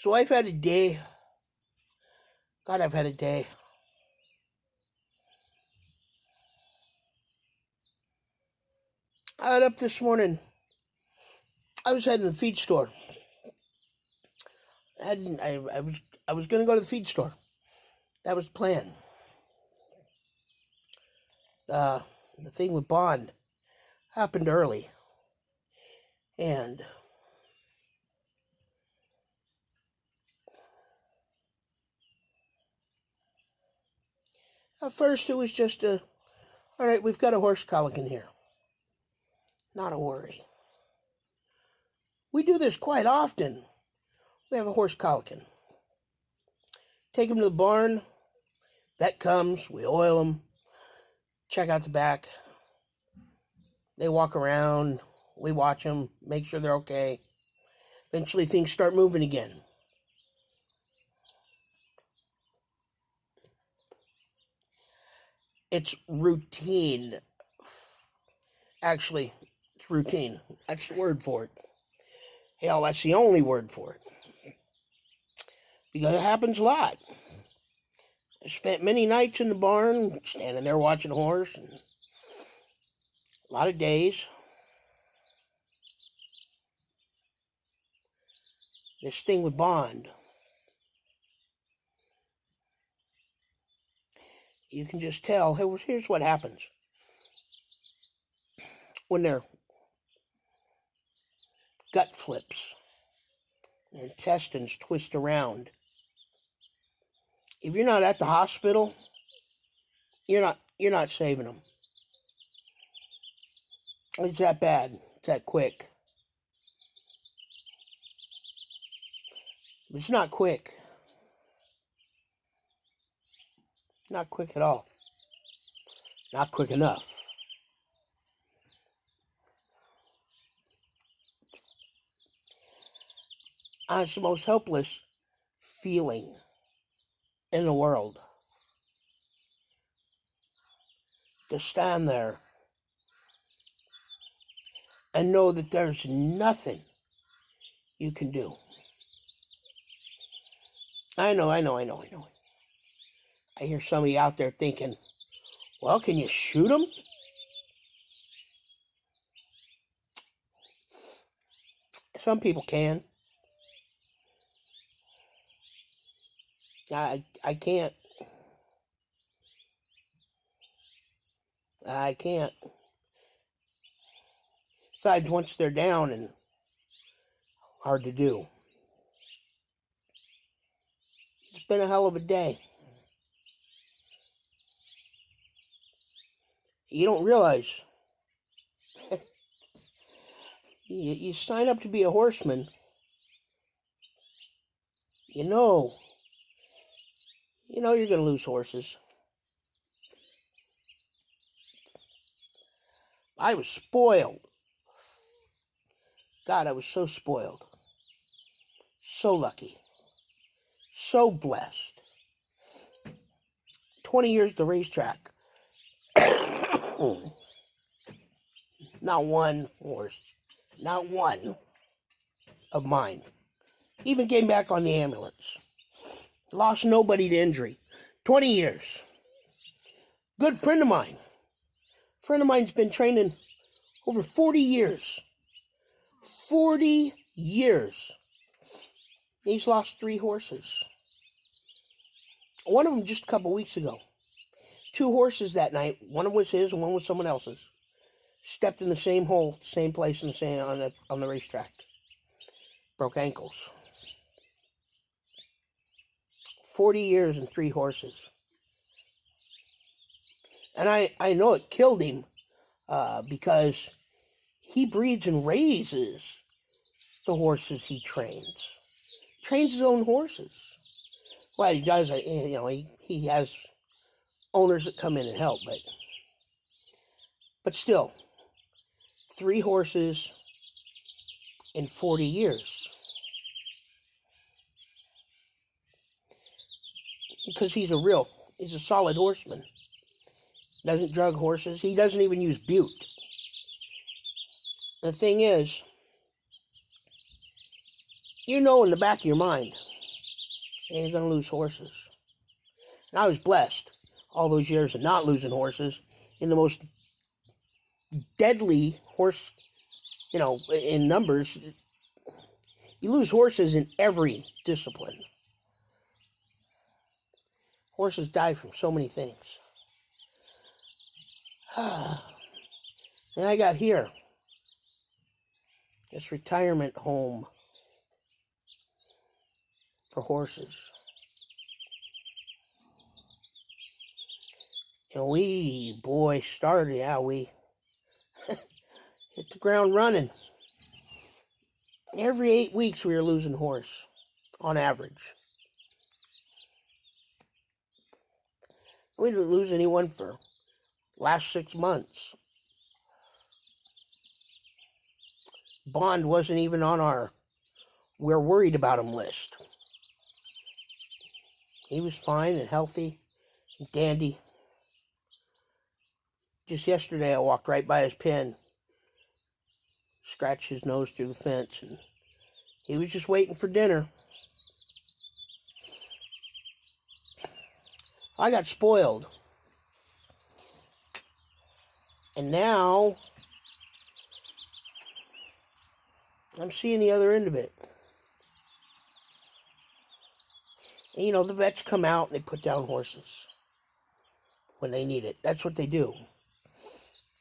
So I've had a day. God, I've had a day. I got up this morning. I was heading to the feed store. I was going to go to the feed store. That was the plan. The thing with Bond happened early. And at first it was just all right, we've got a horse colic in here. Not a worry. We do this quite often. We have a horse colicking. Take him to the barn. Vet comes. We oil him. Check out the back. They walk around. We watch them. Make sure they're okay. Eventually things start moving again. It's routine. Actually, it's routine. That's the word for it. Hell, that's the only word for it. Because it happens a lot. I spent many nights in the barn, standing there watching a horse, and a lot of days. This thing with Bond. You can just tell. Here's what happens. When their gut flips, their intestines twist around. If you're not at the hospital, you're not saving them. It's that bad. It's that quick. It's not quick. Not quick at all. Not quick enough. It's the most helpless feeling in the world. To stand there and know that there's nothing you can do. I know. I hear somebody out there thinking, well, can you shoot them? Some people can. I can't. I can't. Besides, once they're down, and hard to do. It's been a hell of a day. You don't realize. You sign up to be a horseman. You know you're going to lose horses. I was spoiled. God, I was so spoiled. So lucky. So blessed. 20 years at the racetrack. Not one horse. Not one of mine even came back on the ambulance. Lost nobody to injury. 20 years. Good friend of mine. Friend of mine's been training over 40 years. 40 years. He's lost 3 horses. One of them just a couple weeks ago. 2 horses that night. One was his and one was someone else's. Stepped in the same hole, same place in the same on the racetrack. Broke ankles. 40 years and 3 horses. And I know it killed him because he breeds and raises the horses he trains. Trains his own horses. Well, he does, he has owners that come in and help, but still, 3 horses in 40 years. Because he's a solid horseman. Doesn't drug horses. He doesn't even use Butte. The thing is, in the back of your mind, And you're going to lose horses. And I was blessed all those years of not losing horses in the most deadly horse, in numbers. You lose horses in every discipline. Horses die from so many things. And I got here, this retirement home for horses. And we hit the ground running. Every 8 weeks we were losing horse, on average. We didn't lose anyone for last 6 months. Bond wasn't even on our we're worried about him list. He was fine and healthy and dandy. Just yesterday I walked right by his pen, scratched his nose through the fence, and he was just waiting for dinner. I got spoiled. And now I'm seeing the other end of it. And, the vets come out and they put down horses when they need it. That's what they do.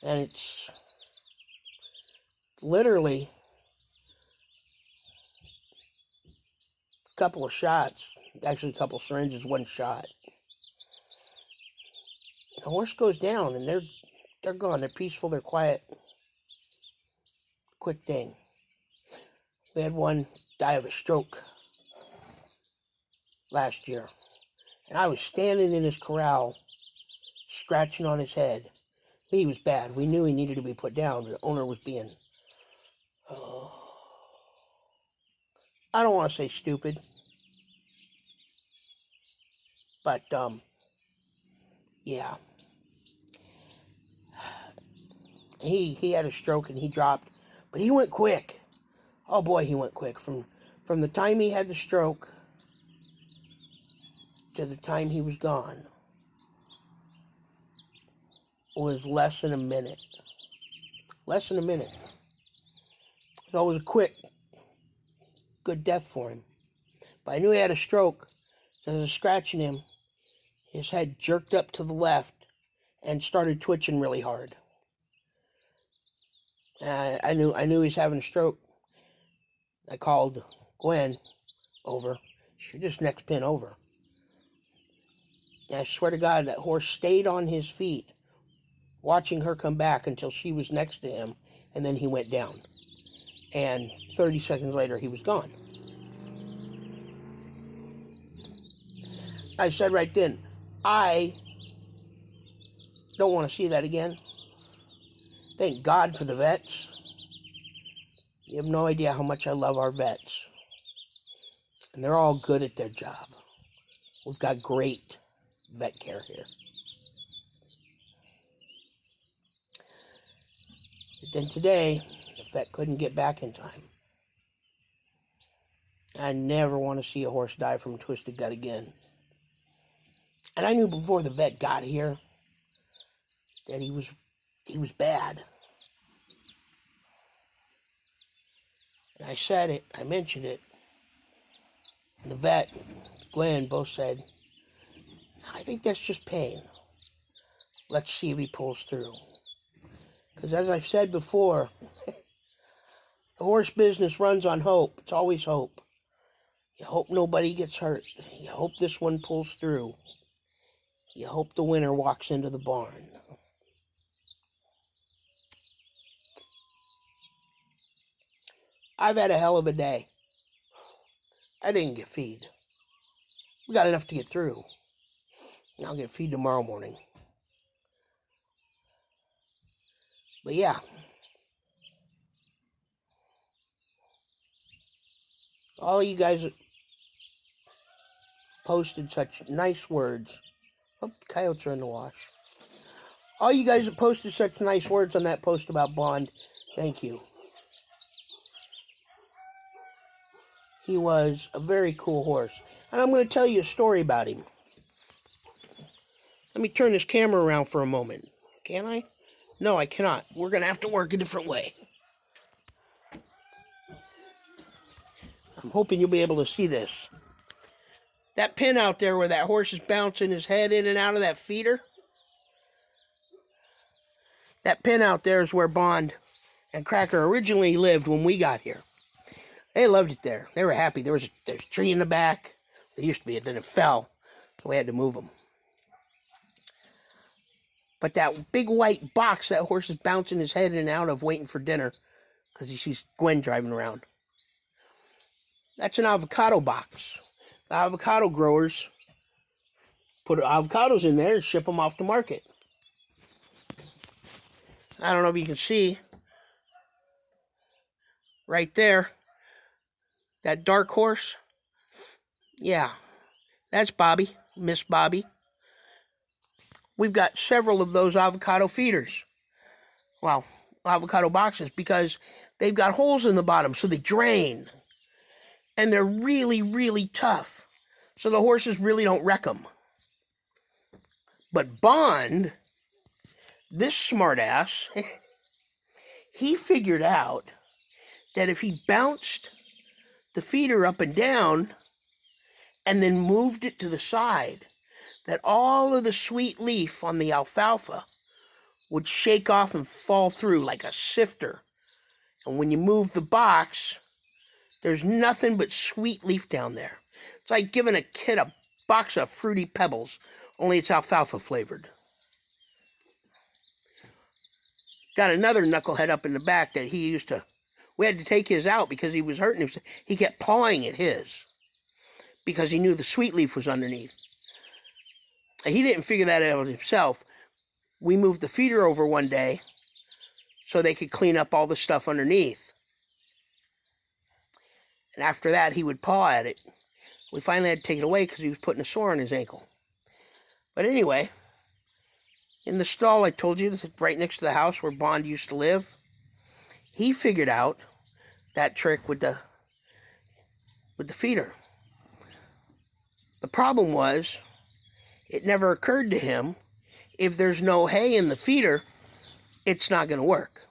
And it's literally a couple of shots. Actually, a couple of syringes, one shot. The horse goes down and they're gone. They're peaceful, they're quiet. Quick thing. We had one die of a stroke last year. And I was standing in his corral, scratching on his head. He was bad. We knew he needed to be put down. The owner was being, I don't want to say stupid, but, yeah. He had a stroke and he dropped, but he went quick. Oh boy, he went quick. From the time he had the stroke to the time he was gone was less than a minute. Less than a minute. So it was a quick, good death for him. But I knew he had a stroke. So as I was scratching him, his head jerked up to the left and started twitching really hard. I knew he was having a stroke. I called Gwen over. She just next pin over. And I swear to God, that horse stayed on his feet, watching her come back until she was next to him, and then he went down. And 30 seconds later, he was gone. I said right then, I don't want to see that again. Thank God for the vets. You have no idea how much I love our vets. And they're all good at their job. We've got great vet care here. But then today, the vet couldn't get back in time. I never want to see a horse die from a twisted gut again. And I knew before the vet got here that he was bad. And I said it, I mentioned it. And the vet, Gwen, both said, I think that's just pain. Let's see if he pulls through. Because as I've said before, the horse business runs on hope. It's always hope. You hope nobody gets hurt. You hope this one pulls through. You hope the winner walks into the barn. I've had a hell of a day. I didn't get feed. We got enough to get through. I'll get feed tomorrow morning. But yeah. All you guys posted such nice words. Oh, coyotes are in the wash. All you guys that posted such nice words on that post about Bond, thank you. He was a very cool horse. And I'm going to tell you a story about him. Let me turn this camera around for a moment. Can I? No, I cannot. We're going to have to work a different way. I'm hoping you'll be able to see this. That pin out there where that horse is bouncing his head in and out of that feeder, that pin out there is where Bond and Cracker originally lived when we got here. They loved it there. They were happy. There's a tree in the back. There used to be, then it fell, so we had to move them. But that big white box that horse is bouncing his head in and out of waiting for dinner because he sees Gwen driving around. That's an avocado box. The avocado growers put avocados in there and ship them off the market. I don't know if you can see right there, that dark horse. Yeah, that's Bobby, Miss Bobby. We've got several of those avocado feeders. Well, avocado boxes, because they've got holes in the bottom, so they drain. And they're really, really tough. So the horses really don't wreck them. But Bond, this smartass, he figured out that if he bounced the feeder up and down and then moved it to the side, that all of the sweet leaf on the alfalfa would shake off and fall through like a sifter. And when you move the box, there's nothing but sweet leaf down there. It's like giving a kid a box of Fruity Pebbles, only it's alfalfa flavored. Got another knucklehead up in the back that he used to... We had to take his out because he was hurting himself. He kept pawing at his because he knew the sweet leaf was underneath. He didn't figure that out himself. We moved the feeder over one day so they could clean up all the stuff underneath. And after that, he would paw at it. We finally had to take it away because he was putting a sore on his ankle. But anyway, in the stall I told you, right next to the house where Bond used to live, he figured out that trick with the feeder. The problem was, it never occurred to him, if there's no hay in the feeder, it's not going to work.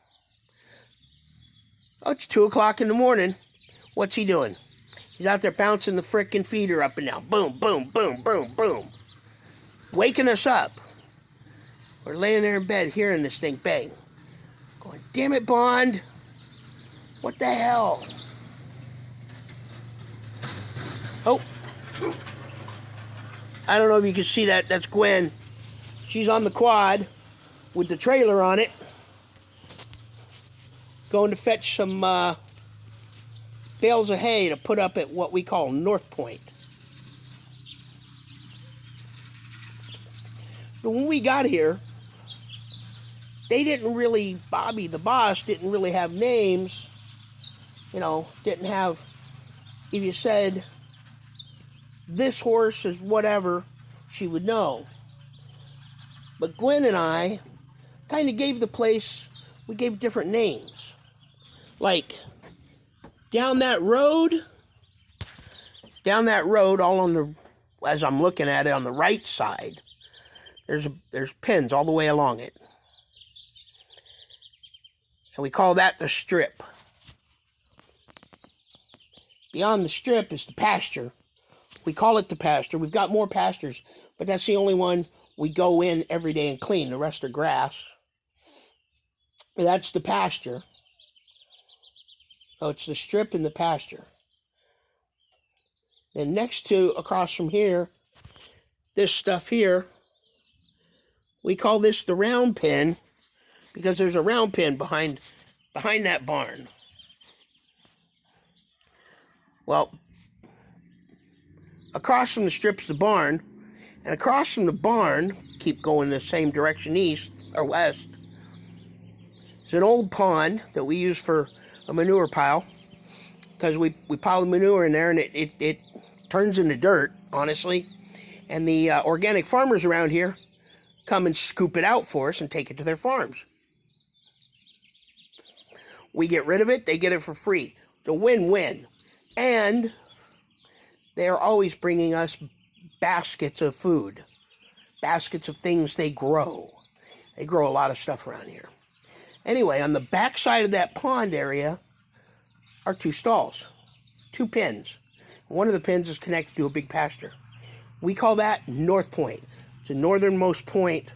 Oh, it's 2 o'clock in the morning. What's he doing? He's out there bouncing the frickin' feeder up and down. Boom, boom, boom, boom, boom. Waking us up. We're laying there in bed hearing this thing bang. Going, damn it, Bond. What the hell? Oh. I don't know if you can see that. That's Gwen. She's on the quad with the trailer on it. Going to fetch some bales of hay to put up at what we call North Point. But when we got here, they didn't really, Bobby the boss didn't really have names. You know, didn't have, if you said, this horse is whatever, she would know. But Gwen and I kind of gave the place, we gave different names. Like, down that road, all on the, as I'm looking at it on the right side, there's pins all the way along it. And we call that the strip. Beyond the strip is the pasture. We call it the pasture. We've got more pastures, but that's the only one we go in every day and clean. The rest are grass. And that's the pasture. So it's the strip and the pasture. Then next to, across from here, this stuff here, we call this the round pen because there's a round pen behind that barn. Well, across from the strip's the barn, and across from the barn, keep going the same direction east or west, is an old pond that we use for a manure pile, because we pile the manure in there and it turns into dirt, honestly, and the organic farmers around here come and scoop it out for us and take it to their farms. We get rid of it, they get it for free. It's a win-win. And they are always bringing us baskets of food, baskets of things they grow. They grow a lot of stuff around here. Anyway, on the back side of that pond area are 2 stalls, 2 pens. One of the pens is connected to a big pasture. We call that North Point. It's the northernmost point.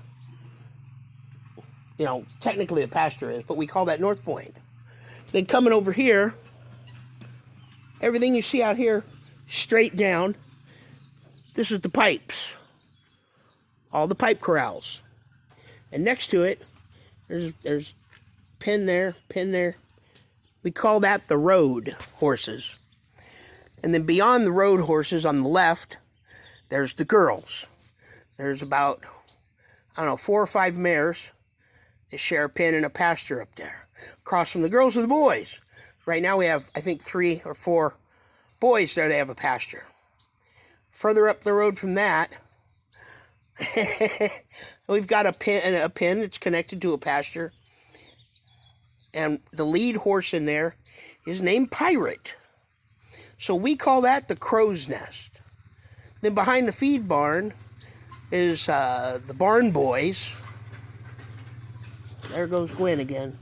You know, technically the pasture is, but we call that North Point. Then coming over here, everything you see out here, straight down, this is the pipes. All the pipe corrals. And next to it, there's pen there, pen there. We call that the road horses. And then beyond the road horses on the left, there's the girls. There's about, 4 or 5 mares. They share a pen and a pasture up there. Across from the girls are the boys. Right now we have, I think, 3 or 4 boys there. They have a pasture. Further up the road from that, we've got a pen that's connected to a pasture. And the lead horse in there is named Pirate. So we call that the crow's nest. Then behind the feed barn is the barn boys. There goes Gwen again.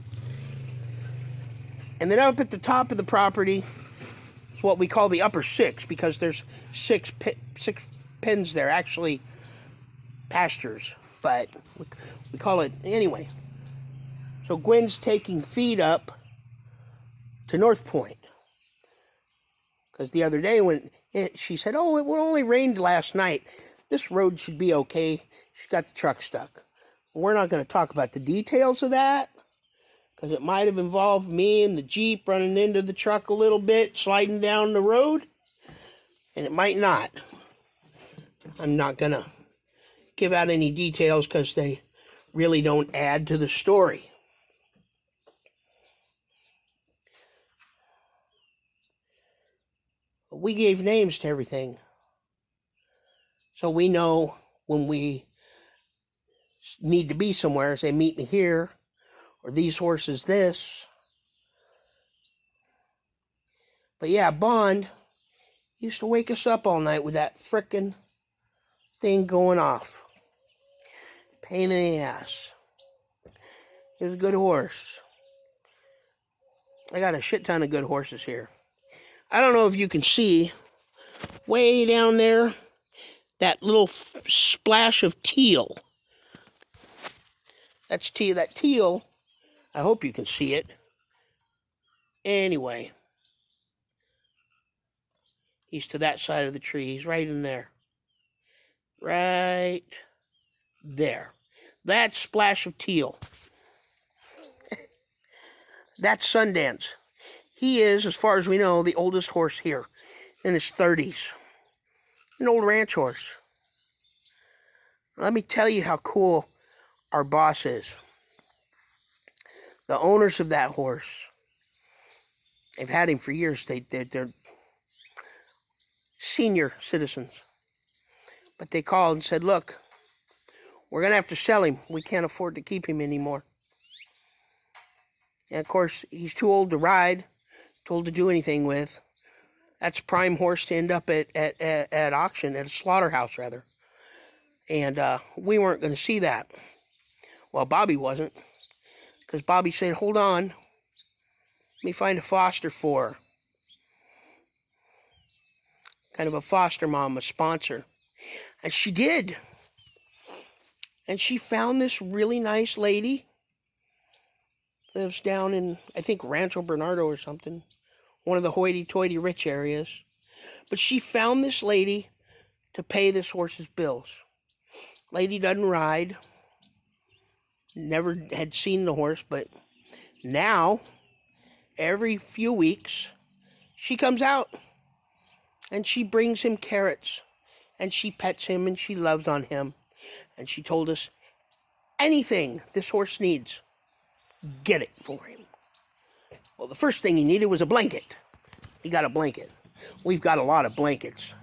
And then up at the top of the property is what we call the upper 6, because there's 6 pens there, actually pastures, but we call it anyway. So Gwen's taking feed up to North Point. Because the other day when she said, oh, it only rained last night. This road should be okay. She's got the truck stuck. We're not going to talk about the details of that, because it might have involved me and the Jeep running into the truck a little bit, sliding down the road, and it might not. I'm not going to give out any details because they really don't add to the story. We gave names to everything. So we know when we need to be somewhere, say, meet me here, or these horses this. But yeah, Bond used to wake us up all night with that frickin' thing going off. Pain in the ass. He was a good horse. I got a shit ton of good horses here. I don't know if you can see, way down there, that little splash of teal. That's teal. That teal, I hope you can see it. Anyway, he's to that side of the tree. He's right in there. Right there. That splash of teal. That's Sundance. He is, as far as we know, the oldest horse here, in his 30s. An old ranch horse. Let me tell you how cool our boss is. The owners of that horse, they've had him for years. They're senior citizens. But they called and said, look, we're going to have to sell him. We can't afford to keep him anymore. And, of course, he's too old to ride, too old to do anything with. That's a prime horse to end up at auction, at a slaughterhouse, rather. And we weren't going to see that. Well, Bobby wasn't. Because Bobby said, hold on. Let me find a foster for her. Kind of a foster mom, a sponsor. And she did. And she found this really nice lady. Lives down in, I think, Rancho Bernardo or something. One of the hoity-toity rich areas. But she found this lady to pay this horse's bills. Lady doesn't ride. Never had seen the horse, but now, every few weeks, she comes out. And she brings him carrots. And she pets him and she loves on him. And she told us, anything this horse needs, get it for him. Well, the first thing he needed was a blanket. He got a blanket. We've got a lot of blankets.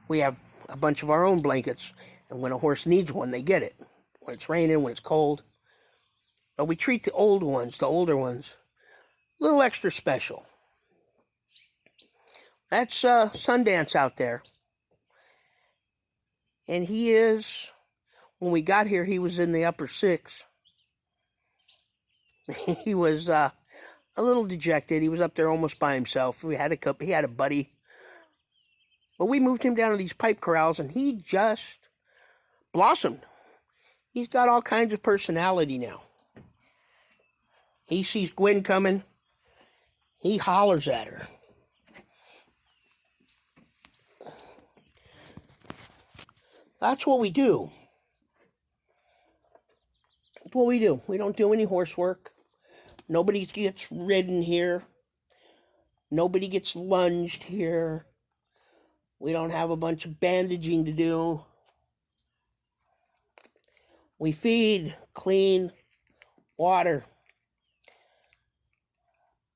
We have a bunch of our own blankets. And when a horse needs one, they get it. When it's raining, when it's cold. But we treat the old ones, the older ones, a little extra special. That's Sundance out there. And when we got here, he was in the upper six. He was a little dejected. He was up there almost by himself. He had a buddy. But we moved him down to these pipe corrals, and he just blossomed. He's got all kinds of personality now. He sees Gwen coming. He hollers at her. That's what we do. That's what we do. We don't do any horse work. Nobody gets ridden here. Nobody gets lunged here. We don't have a bunch of bandaging to do. We feed, clean, water,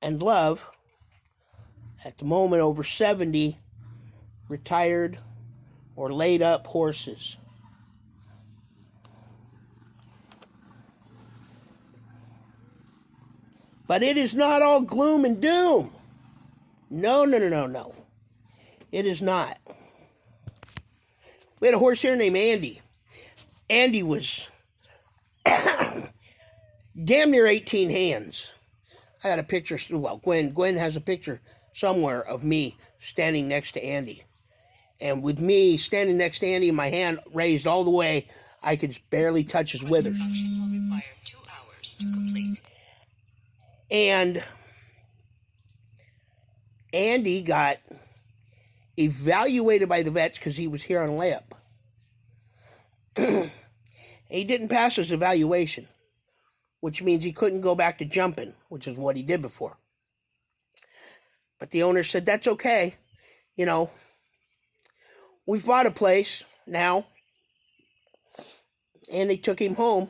and love. At the moment, over 70 retired or laid up horses. But it is not all gloom and doom. No. It is not. We had a horse here named Andy. Andy was damn near 18 hands. I had a picture, well, Gwen has a picture somewhere of me standing next to Andy. And with me standing next to Andy, my hand raised all the way, I could barely touch his withers. And Andy got evaluated by the vets because he was here on a layup. He didn't pass his evaluation, which means he couldn't go back to jumping, which is what he did before. But the owner said, that's okay. You know, we've bought a place now, and they took him home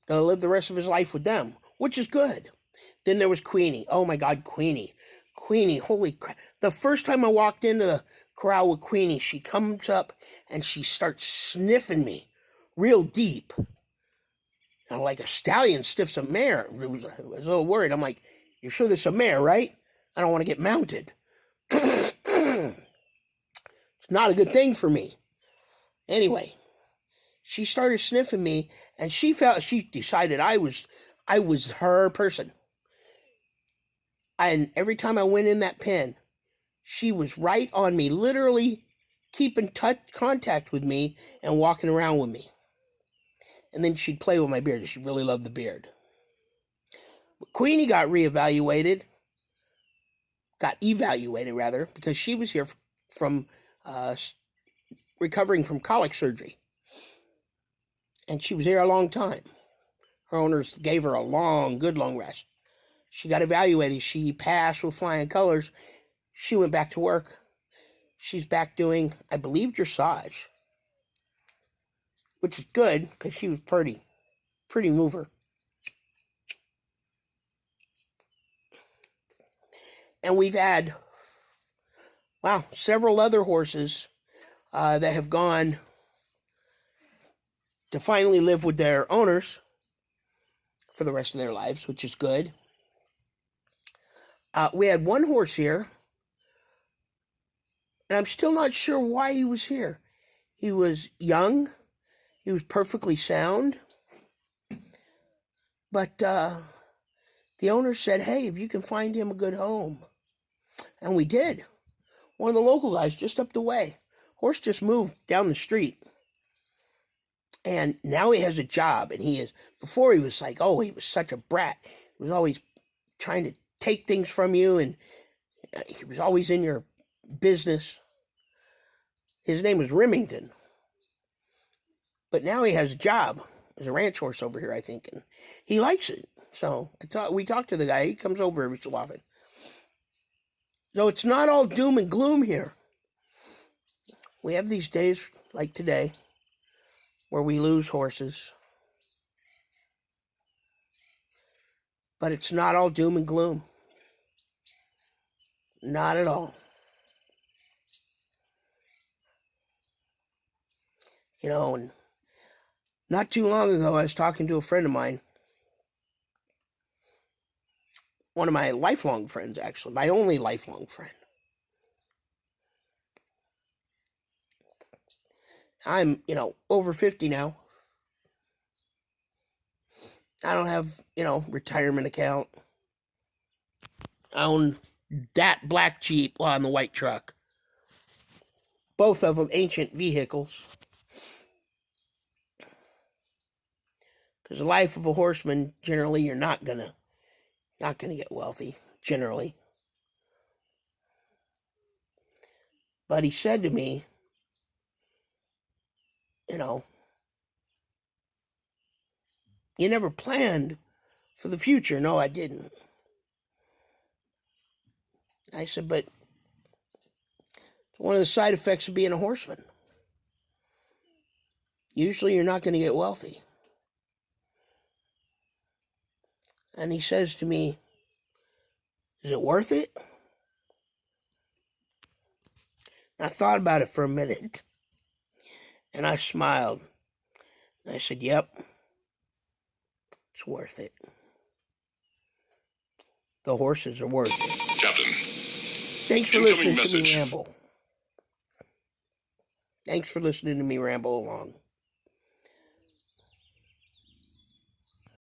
to live the rest of his life with them, which is good. Then there was Queenie. Oh my God, Queenie. Queenie, holy crap. The first time I walked into the corral with Queenie, she comes up and she starts sniffing me real deep. Now, like a stallion sniffs a mare. I was a little worried. I'm like, you're sure this is a mare, right? I don't want to get mounted. It's not a good thing for me. Anyway, she started sniffing me, and she decided I was her person. And every time I went in that pen, she was right on me, literally keeping contact with me and walking around with me. And then she'd play with my beard. She really loved the beard. But Queenie got evaluated, because she was here from recovering from colic surgery. And she was here a long time. Her owners gave her a good long rest. She got evaluated. She passed with flying colors. She went back to work. She's back doing, I believe, dressage. Which is good, because she was pretty mover. And we've had, several other horses that have gone to finally live with their owners for the rest of their lives, which is good. We had one horse here, and I'm still not sure why he was here. He was young. He was perfectly sound. But the owner said, hey, if you can find him a good home. And we did. One of the local guys just up the way. Horse just moved down the street. And now he has a job. And before he was like, he was such a brat. He was always trying to take things from you, and he was always in your business. His name was Remington. But now he has a job as a ranch horse over here, I think, and he likes it. So we talked to the guy. He comes over every so often. So it's not all doom and gloom here. We have these days like today where we lose horses. But it's not all doom and gloom. Not at all. You know, and not too long ago, I was talking to a friend of mine. One of my lifelong friends, actually. My only lifelong friend. I'm, over 50 now. I don't have, retirement account. I own that black Jeep on the white truck. Both of them ancient vehicles. Because the life of a horseman, generally, you're not gonna get wealthy, generally. But he said to me, you never planned for the future. No, I didn't. I said, but it's one of the side effects of being a horseman. Usually you're not going to get wealthy. And he says to me, is it worth it? I thought about it for a minute. And I smiled. And I said, yep, it's worth it. The horses are worth it. Captain. Thanks for listening to me ramble. Thanks for listening to me ramble along.